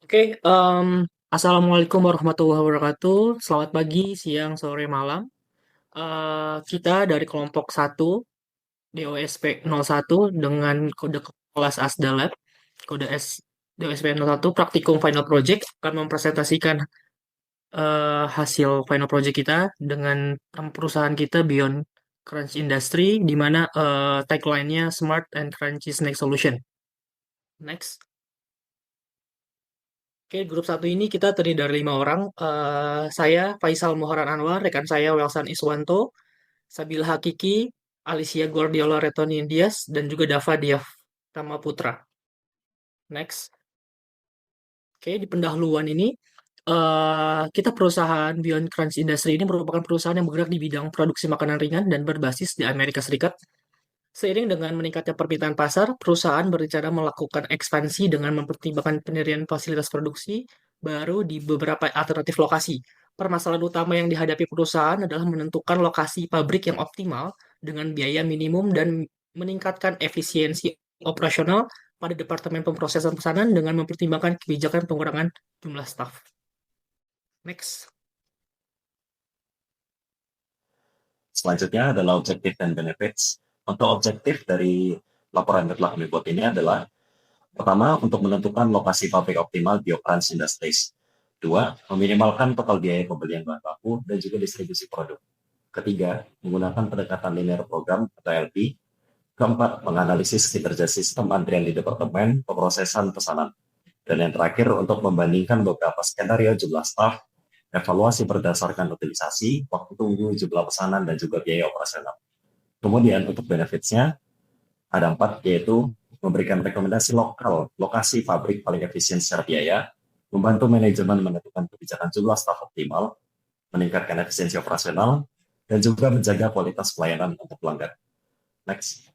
Oke, Assalamualaikum warahmatullahi wabarakatuh. Selamat pagi, siang, sore, malam. Kita dari kelompok 1 DOSP 01 dengan kode kelas ASDALAB, kode S DOSP 01 Praktikum Final Project akan mempresentasikan hasil final project kita dengan perusahaan kita Beyond Crunch Industry, di mana tagline-nya Smart and Crunchy Snack Solution. Next. Oke, grup satu ini kita terdiri dari 5 orang. Saya Faisal Muharan Anwar, rekan saya Welsan Iswanto, Sabila Hakiki, Alicia Guardiola Retoni Indias, dan juga Dava Diaf Putra. Next. Oke, di pendahuluan ini kita perusahaan Beyond Crunch Industry ini merupakan perusahaan yang bergerak di bidang produksi makanan ringan dan berbasis di Amerika Serikat. Seiring dengan meningkatnya permintaan pasar, perusahaan berencana melakukan ekspansi dengan mempertimbangkan pendirian fasilitas produksi baru di beberapa alternatif lokasi. Permasalahan utama yang dihadapi perusahaan adalah menentukan lokasi pabrik yang optimal dengan biaya minimum dan meningkatkan efisiensi operasional pada Departemen Pemrosesan Pesanan dengan mempertimbangkan kebijakan pengurangan jumlah staf. Next. Selanjutnya adalah objektif dan benefits. Untuk objektif dari laporan yang telah kami buat ini adalah pertama, untuk menentukan lokasi pabrik optimal Biocrunch Industries. Dua, meminimalkan total biaya pembelian bahan baku dan juga distribusi produk. Ketiga, menggunakan pendekatan linear program atau LP. Keempat, menganalisis kinerja sistem antrian di Departemen Pemrosesan Pesanan. Dan yang terakhir, untuk membandingkan beberapa skenario jumlah staf, evaluasi berdasarkan utilisasi, waktu tunggu, jumlah pesanan, dan juga biaya operasional. Kemudian untuk benefits-nya, ada 4, yaitu memberikan rekomendasi lokasi pabrik paling efisien secara biaya, membantu manajemen menentukan kebijakan jumlah staf optimal, meningkatkan efisiensi operasional, dan juga menjaga kualitas pelayanan untuk pelanggan. Next.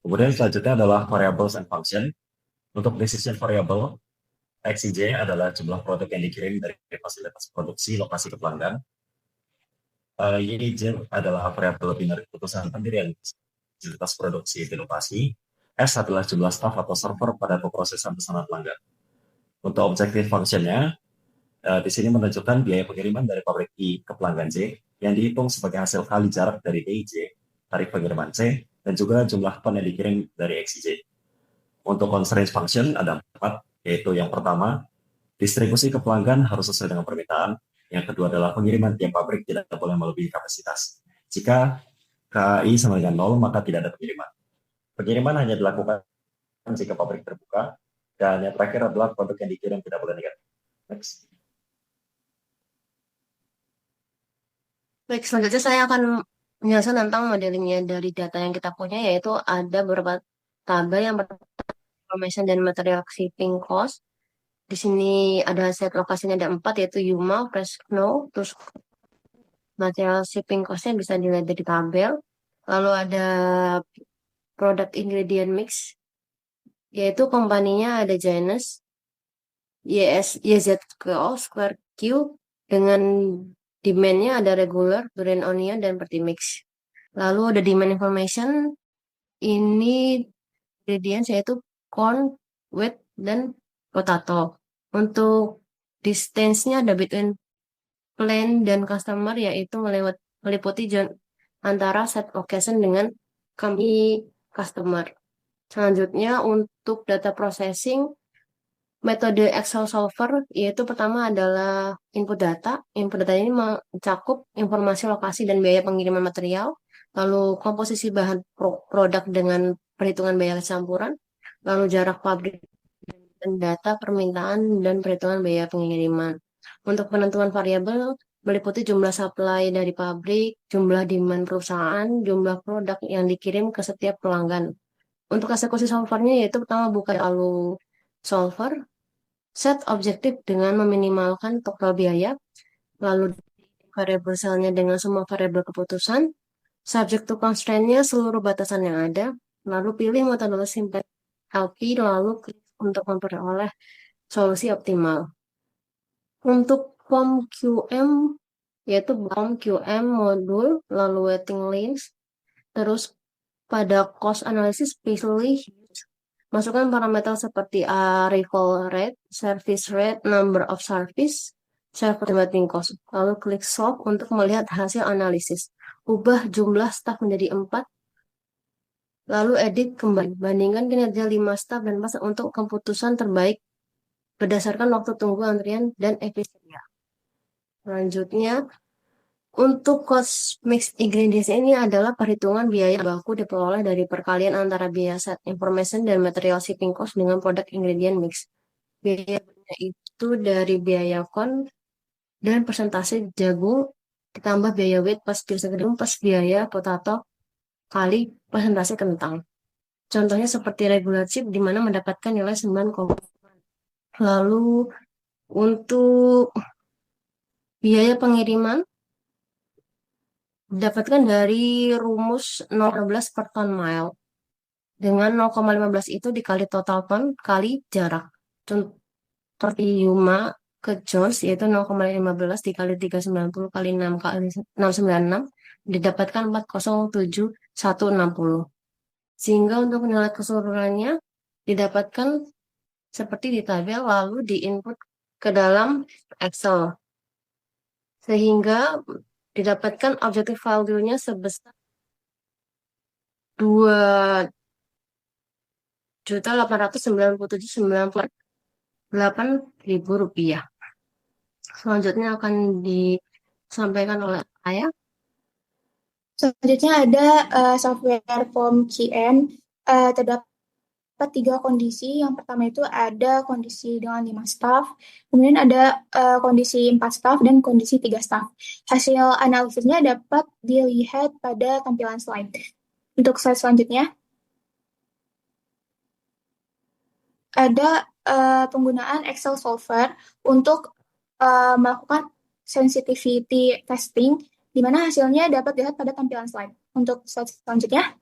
Kemudian selanjutnya adalah variables and function. Untuk decision variable, XIJ adalah jumlah produk yang dikirim dari fasilitas produksi lokasi ke pelanggan. YIJ adalah variabel binary keputusan pendirian fasilitas produksi inovasi. S adalah jumlah staf atau server pada pemrosesan pesanan pelanggan. Untuk objektif functionnya, di sini menunjukkan biaya pengiriman dari pabrik I ke pelanggan J yang dihitung sebagai hasil kali jarak dari DIJ, tarif pengiriman C, dan juga jumlah ton yang dikirim dari XIJ. Untuk constraint function ada 4, yaitu yang pertama, distribusi ke pelanggan harus sesuai dengan permintaan. Yang kedua adalah pengiriman tiap pabrik tidak boleh melebihi kapasitas. Jika KI sama dengan 0, maka tidak ada pengiriman. Pengiriman hanya dilakukan jika pabrik terbuka. Dan yang terakhir adalah produk yang dikirim tidak boleh negatif. Next. Baik, selanjutnya saya akan menjelaskan tentang modelingnya dari data yang kita punya, yaitu ada beberapa tabel yang information dan material shipping cost. Di sini ada set lokasinya ada 4, yaitu Yuma, Fresh Snow, terus material shipping cost-nya bisa dilihat dari tabel. Lalu ada product ingredient mix, yaitu kompaninya ada Janus, YZKO, Square Q, dengan demand-nya ada regular, green onion, dan Pertimix. Lalu ada demand information, ini ingredients yaitu corn, wheat, dan potato. Untuk distance-nya ada between plan dan customer, yaitu meliputi antara set location dengan company customer. Selanjutnya untuk data processing, metode Excel solver, yaitu pertama adalah input data. Input data ini mencakup informasi lokasi dan biaya pengiriman material, lalu komposisi bahan produk dengan perhitungan biaya campuran, lalu jarak pabrik dan data permintaan dan perhitungan biaya pengiriman. Untuk penentuan variabel meliputi jumlah supply dari pabrik, jumlah demand perusahaan, jumlah produk yang dikirim ke setiap pelanggan. Untuk eksekusi solvernya yaitu pertama buka lalu solver, set objektif dengan meminimalkan total biaya, lalu variabel selnya dengan semua variabel keputusan, subject to constraint-nya seluruh batasan yang ada, lalu pilih metodologi simple LP, lalu klik untuk memperoleh solusi optimal. Untuk form QM, yaitu form QM modul, lalu waiting list, terus pada cost analysis pilih Masukkan parameter seperti recall rate, service rate, number of service, server estimating cost. Lalu klik solve untuk melihat hasil analisis. Ubah jumlah staf menjadi 4, lalu edit kembali. Bandingkan kinerja 5 staf dan pas untuk keputusan terbaik berdasarkan waktu tunggu antrian dan efisiensi. Selanjutnya, untuk cost mix ingredients ini adalah perhitungan biaya baku diperoleh dari perkalian antara biaya set information dan material shipping cost dengan produk ingredient mix. Biaya itu dari biaya kon dan persentase jagung ditambah biaya wheat plus biasa gedung plus biaya potato kali persentase kentang. Contohnya seperti regular chip di mana mendapatkan nilai 9, lalu untuk biaya pengiriman didapatkan dari rumus 0,15 per ton mile. Dengan 0,15 itu dikali total ton kali jarak. Contoh seperti Yuma ke Jones yaitu 0,15 dikali 390 kali 6 kali 696 didapatkan 407.160. Sehingga untuk nilai keseluruhannya didapatkan seperti di tabel lalu diinput ke dalam Excel. Sehingga didapatkan objective value-nya sebesar 2.897.98.000 rupiah. Selanjutnya akan disampaikan oleh saya. Selanjutnya ada software form QN. Terdapat 3 kondisi. Yang pertama itu ada kondisi dengan 5 staff, kemudian ada kondisi 4 staff dan kondisi 3 staff. Hasil analisisnya dapat dilihat pada tampilan slide. Untuk slide selanjutnya ada penggunaan Excel solver untuk melakukan sensitivity testing, di mana hasilnya dapat dilihat pada tampilan slide. Untuk slide selanjutnya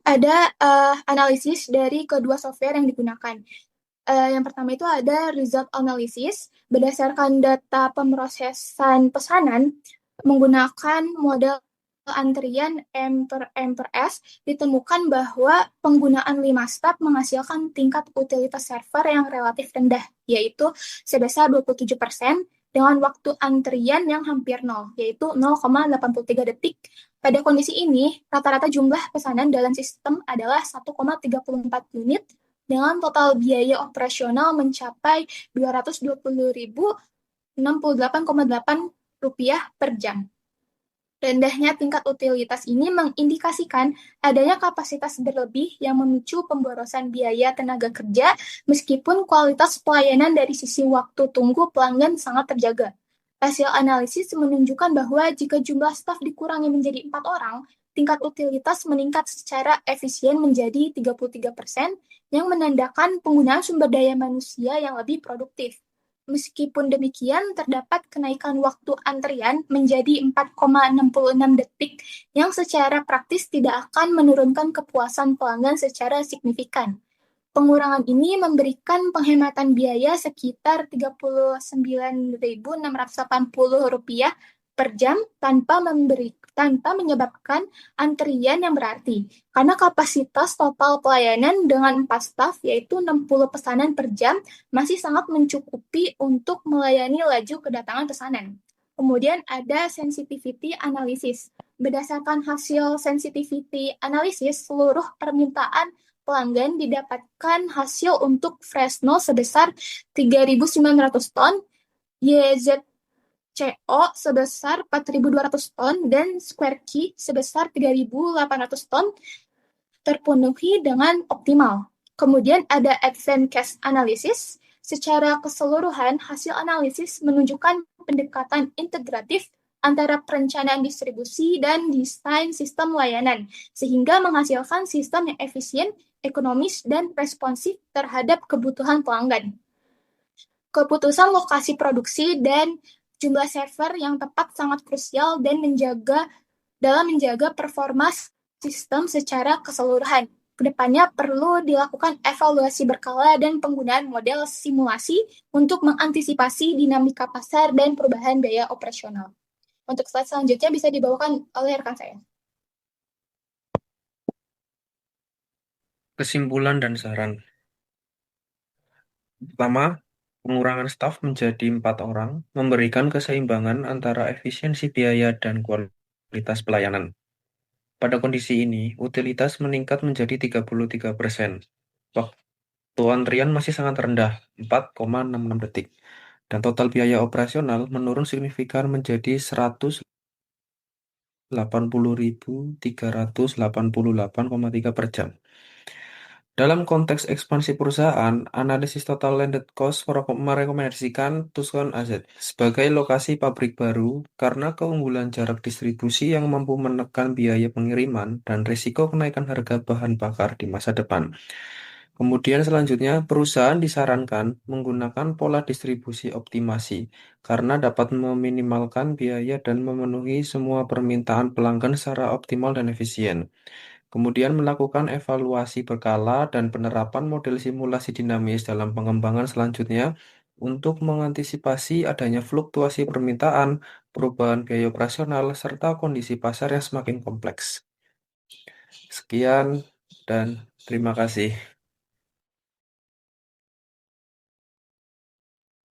ada analisis dari kedua software yang digunakan. Yang pertama itu ada result analysis. Berdasarkan data pemrosesan pesanan menggunakan model antrian M per S, ditemukan bahwa penggunaan 5 staf menghasilkan tingkat utilitas server yang relatif rendah, yaitu sebesar 27%, dengan waktu antrian yang hampir 0, yaitu 0,83 detik. Pada kondisi ini, rata-rata jumlah pesanan dalam sistem adalah 1,34 unit, dengan total biaya operasional mencapai Rp220.068,8 per jam. Rendahnya tingkat utilitas ini mengindikasikan adanya kapasitas berlebih yang memicu pemborosan biaya tenaga kerja, meskipun kualitas pelayanan dari sisi waktu tunggu pelanggan sangat terjaga. Hasil analisis menunjukkan bahwa jika jumlah staf dikurangi menjadi 4 orang, tingkat utilitas meningkat secara efisien menjadi 33%, yang menandakan penggunaan sumber daya manusia yang lebih produktif. Meskipun demikian, terdapat kenaikan waktu antrian menjadi 4,66 detik yang secara praktis tidak akan menurunkan kepuasan pelanggan secara signifikan. Pengurangan ini memberikan penghematan biaya sekitar Rp39.680 per jam tanpa menyebabkan antrian yang berarti, karena kapasitas total pelayanan dengan 4 staf yaitu 60 pesanan per jam masih sangat mencukupi untuk melayani laju kedatangan pesanan. Kemudian ada sensitivity analysis. Berdasarkan hasil sensitivity analysis, seluruh permintaan pelanggan didapatkan hasil untuk Fresno sebesar 3.900 ton, YZCO sebesar 4.200 ton, dan Square Key sebesar 3.800 ton terpenuhi dengan optimal. Kemudian ada Advanced Cash Analysis. Secara keseluruhan, hasil analisis menunjukkan pendekatan integratif antara perencanaan distribusi dan desain sistem layanan, sehingga menghasilkan sistem yang efisien, ekonomis, dan responsif terhadap kebutuhan pelanggan. Keputusan lokasi produksi dan jumlah server yang tepat sangat krusial dan dalam menjaga performa sistem secara keseluruhan. Kedepannya perlu dilakukan evaluasi berkala dan penggunaan model simulasi untuk mengantisipasi dinamika pasar dan perubahan biaya operasional. Untuk slide selanjutnya bisa dibawakan oleh rekan saya. Kesimpulan dan saran. Pertama, pengurangan staf menjadi 4 orang memberikan keseimbangan antara efisiensi biaya dan kualitas pelayanan. Pada kondisi ini, utilitas meningkat menjadi 33%. Waktu antrian masih sangat rendah, 4,66 detik. Dan total biaya operasional menurun signifikan menjadi 180.388,3 per jam. Dalam konteks ekspansi perusahaan, analisis total landed cost merekomendasikan Tucson AZ sebagai lokasi pabrik baru karena keunggulan jarak distribusi yang mampu menekan biaya pengiriman dan risiko kenaikan harga bahan bakar di masa depan. Kemudian selanjutnya, perusahaan disarankan menggunakan pola distribusi optimasi karena dapat meminimalkan biaya dan memenuhi semua permintaan pelanggan secara optimal dan efisien. Kemudian melakukan evaluasi berkala dan penerapan model simulasi dinamis dalam pengembangan selanjutnya untuk mengantisipasi adanya fluktuasi permintaan, perubahan biaya operasional, serta kondisi pasar yang semakin kompleks. Sekian dan terima kasih.